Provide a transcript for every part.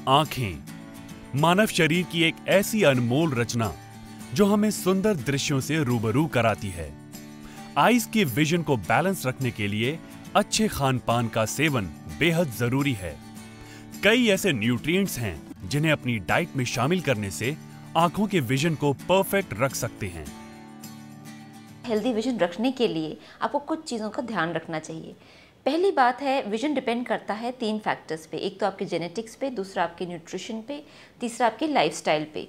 आंखें मानव शरीर की एक ऐसी अनमोल रचना जो हमें सुंदर दृश्यों से रूबरू कराती है। आईज के विजन को बैलेंस रखने के लिए अच्छे खान पान का सेवन बेहद जरूरी है। कई ऐसे न्यूट्रिएंट्स हैं जिन्हें अपनी डाइट में शामिल करने से आंखों के विजन को परफेक्ट रख सकते हैं। हेल्दी विजन रखने के लिए आपको कुछ चीज़ों का ध्यान रखना चाहिए। पहली बात है, विजन डिपेंड करता है 3 फैक्टर्स पे। एक तो आपके जेनेटिक्स पे, दूसरा आपके न्यूट्रिशन पे, तीसरा आपके लाइफस्टाइल पे।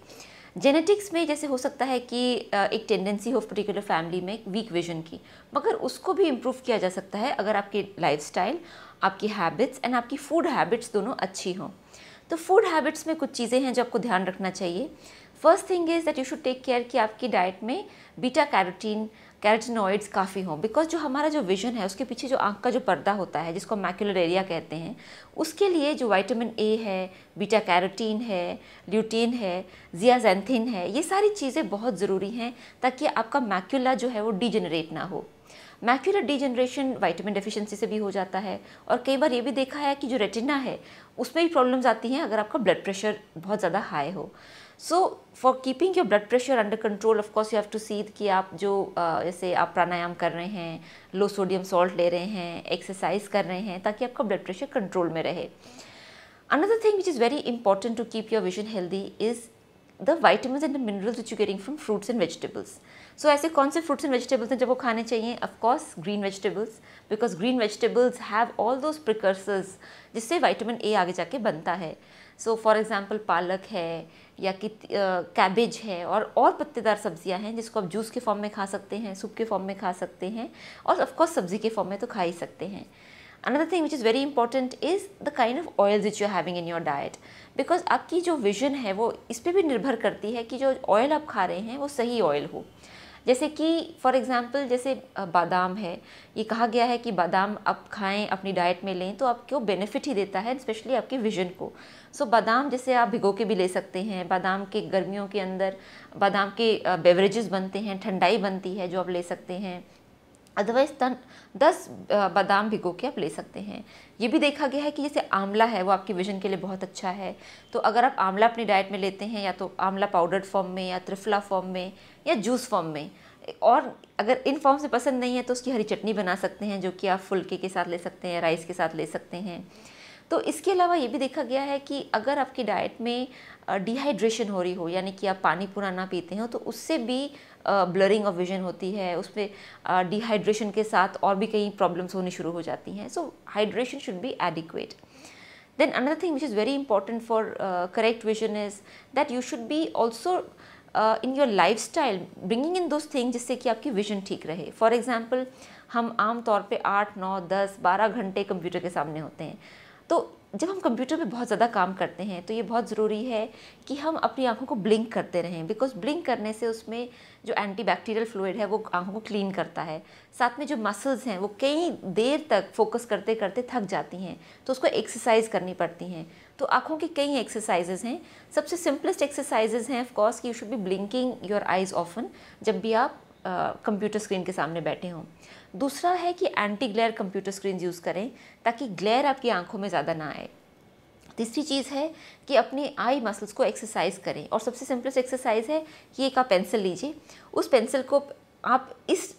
जेनेटिक्स में जैसे हो सकता है कि एक टेंडेंसी हो पर्टिकुलर फैमिली में वीक विजन की, मगर उसको भी इम्प्रूव किया जा सकता है अगर आपकी लाइफस्टाइल, आपकी हैबिट्स एंड आपकी फूड हैबिट्स दोनों अच्छी हों। तो फूड हैबिट्स में कुछ चीज़ें हैं जो आपको ध्यान रखना चाहिए। First thing is that you should take care कि आपकी डाइट में बीटा कैरोटीन, कैरोटिनॉइड्स काफ़ी हों, बिकॉज जो हमारा जो विजन है उसके पीछे जो आंख का जो पर्दा होता है जिसको मैक्यूलर एरिया कहते हैं, उसके लिए जो विटामिन ए है, बीटा कैरोटीन है, ल्यूटीन है, जियाजेंथिन है, ये सारी चीज़ें बहुत ज़रूरी हैं ताकि आपका मैक्यूला जो है वो डीजेनरेट ना हो। मैक्यूलर डीजनरेशन विटामिन डेफिशिएंसी से भी हो जाता है और कई बार ये भी देखा है कि जो रेटिना है उसमें भी प्रॉब्लम्स आती हैं अगर आपका ब्लड प्रेशर बहुत ज़्यादा हाई हो। So for keeping your blood pressure under control, of course you have to see कि आप जो जैसे आप प्राणायाम कर रहे हैं, लो सोडियम सॉल्ट ले रहे हैं, एक्सरसाइज कर रहे हैं ताकि आपका ब्लड प्रेशर कंट्रोल में रहे। Another thing which is very important to keep your vision healthy is the vitamins and the minerals which you're getting from fruits and vegetables. So ऐसे कौन से fruits and vegetables हैं जब वो खाने चाहिए? Of course green vegetables, because green vegetables have all those precursors जिससे vitamin A आगे जाके बनता है। So for example पालक है या कि कैबेज है और पत्तेदार सब्जियां हैं जिसको आप जूस के फॉर्म में खा सकते हैं, सूप के फॉर्म में खा सकते हैं और ऑफ कोर्स सब्जी के फॉर्म में तो खा ही सकते हैं। Another thing which is very important is the kind of oils which you are having in your diet, because आपकी जो विजन है वो इस पर भी निर्भर करती है कि जो ऑयल आप खा रहे हैं वो सही ऑयल हो। जैसे कि फॉर एग्जांपल जैसे बादाम है, ये कहा गया है कि बादाम आप खाएं, अपनी डाइट में लें तो आपको बेनिफिट ही देता है, स्पेशली आपके विजन को। सो बादाम जैसे आप भिगो के भी ले सकते हैं। बादाम के गर्मियों के अंदर बादाम के बेवरेजेस बनते हैं, ठंडाई बनती है जो आप ले सकते हैं। अदरवाइज 10 बादाम भिगो के आप ले सकते हैं। ये भी देखा गया है कि जैसे आंवला है वो आपकी विजन के लिए बहुत अच्छा है। तो अगर आप आंवला अपनी डाइट में लेते हैं, या तो आंवला पाउडर्ड फॉर्म में या त्रिफला फॉर्म में या जूस फॉर्म में, और अगर इन फॉर्म से पसंद नहीं है तो उसकी हरी चटनी बना सकते हैं जो कि आप फुल्के के साथ ले सकते हैं, राइस के साथ ले सकते हैं। तो इसके अलावा ये भी देखा गया है कि अगर आपकी डाइट में डिहाइड्रेशन हो रही हो, यानी कि आप पानी पूरा ना पीते हो, तो उससे भी ब्लरिंग ऑफ विजन होती है। उसमें डिहाइड्रेशन के साथ और भी कई प्रॉब्लम्स होनी शुरू हो जाती हैं। So hydration should be adequate. Then another thing which is very important for correct vision is that you should be also in your lifestyle bringing in those thing जिससे कि आपकी विजन ठीक रहे। फॉर एग्जाम्पल हम आम तौर पे 8, 9, 10, 12 घंटे कंप्यूटर के सामने होते हैं। तो जब हम कंप्यूटर पे बहुत ज़्यादा काम करते हैं तो ये बहुत ज़रूरी है कि हम अपनी आंखों को ब्लिंक करते रहें, बिकॉज ब्लिंक करने से उसमें जो एंटीबैक्टीरियल फ्लूइड है वो आंखों को क्लीन करता है। साथ में जो मसल्स हैं वो कई देर तक फोकस करते करते थक जाती हैं, तो उसको एक्सरसाइज करनी पड़ती हैं। तो आंखों की कई एक्सरसाइजेज हैं। सबसे सिंपलेस्ट एक्सरसाइजेज हैं ऑफ कोर्स कि you should B blinking your eyes often जब भी आप कंप्यूटर स्क्रीन के सामने बैठे हों। दूसरा है कि anti glare computer screen use करें ताकि ग्लेयर आपकी आंखों में ज़्यादा ना आए। तीसरी चीज़ है कि अपने आई मसल्स को एक्सरसाइज करें, और सबसे सिंपलेस्ट एक्सरसाइज है कि एक आप पेंसिल लीजिए, उस पेंसिल को आप इस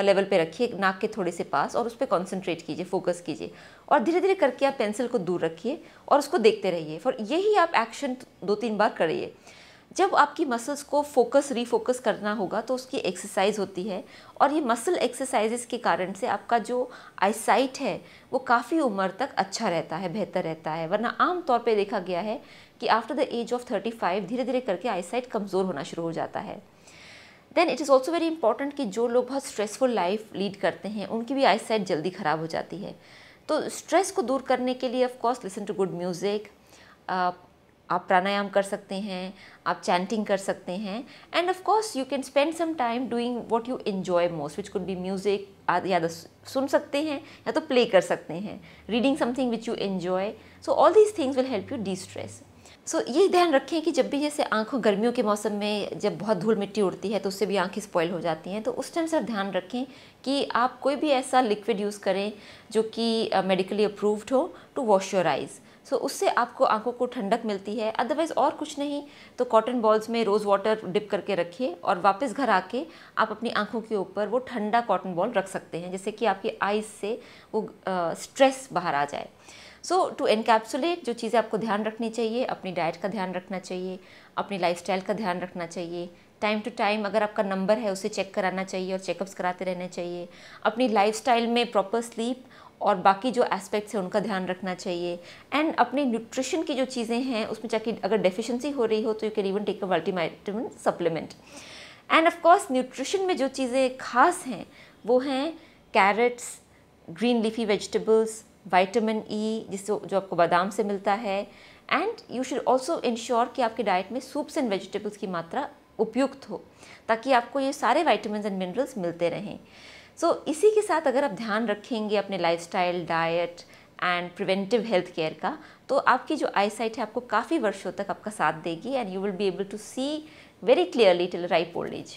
लेवल पे रखिए नाक के थोड़े से पास और उस पर कॉन्सेंट्रेट कीजिए, फोकस कीजिए, और धीरे धीरे करके आप पेंसिल को दूर रखिए और उसको देखते रहिए। फॉर यही आप एक्शन 2-3 बार करिए। जब आपकी मसल्स को रीफोकस करना होगा तो उसकी एक्सरसाइज होती है, और ये मसल एक्सरसाइजेस के कारण से आपका जो आईसाइट है वो काफ़ी उम्र तक अच्छा रहता है, बेहतर रहता है। वरना आम तौर पे देखा गया है कि आफ्टर द एज ऑफ 35 धीरे धीरे करके आईसाइट कमज़ोर होना शुरू हो जाता है। Then it is also very important कि जो लोग बहुत स्ट्रेसफुल लाइफ लीड करते हैं उनकी भी आईसाइट जल्दी ख़राब हो जाती है। तो स्ट्रेस को दूर करने के लिए of course listen to good music, आप प्राणायाम कर सकते हैं, आप चैंटिंग कर सकते हैं, and of course you can spend some time doing what you enjoy most, which could be music, या तो सुन सकते हैं या तो प्ले कर सकते हैं, reading something which you enjoy. So all these things will help you destress. So ये ध्यान रखें कि जब भी जैसे आंखों गर्मियों के मौसम में जब बहुत धूल मिट्टी उड़ती है तो उससे भी आंखें स्पॉइल हो जाती हैं, तो उस टाइम सर ध्यान रखें कि आप कोई भी ऐसा लिक्विड यूज़ करें जो कि मेडिकली अप्रूव्ड हो टू वॉश योर आइज़। सो उससे आपको आंखों को ठंडक मिलती है। अदरवाइज़ और कुछ नहीं तो कॉटन बॉल्स में रोज़ वाटर डिप करके रखिए और वापस घर आके आप अपनी आंखों के ऊपर वो ठंडा कॉटन बॉल रख सकते हैं, जिससे कि आपकी आईज से वो स्ट्रेस बाहर आ जाए। सो टू एनकैप्सुलेट जो चीज़ें आपको ध्यान रखनी चाहिए, अपनी डाइट का ध्यान रखना चाहिए, अपनी लाइफस्टाइल का ध्यान रखना चाहिए, टाइम टू टाइम अगर आपका नंबर है उसे चेक कराना चाहिए और चेकअप्स कराते रहने चाहिए, अपनी लाइफस्टाइल में प्रॉपर स्लीप और बाकी जो एस्पेक्ट्स हैं उनका ध्यान रखना चाहिए, एंड अपने न्यूट्रिशन की जो चीज़ें हैं उसमें जाके अगर डेफिशिएंसी हो रही हो तो you can even take a multivitamin supplement. And of course nutrition में जो चीज़ें खास हैं वो हैं carrots, green leafy vegetables, vitamin E जिससे जो आपको बादाम से मिलता है, and you should also ensure कि आपकी डाइट में सूप्स एंड वेजिटेबल्स की मात्रा उपयुक्त हो ताकि आपको ये सारे विटामिन्स एंड मिनरल्स मिलते रहें। सो इसी के साथ अगर आप ध्यान रखेंगे अपने lifestyle, diet and preventive health care का, तो आपकी जो आई साइट है आपको काफ़ी वर्षों तक आपका साथ देगी and you will be able to see very clearly till ripe old as.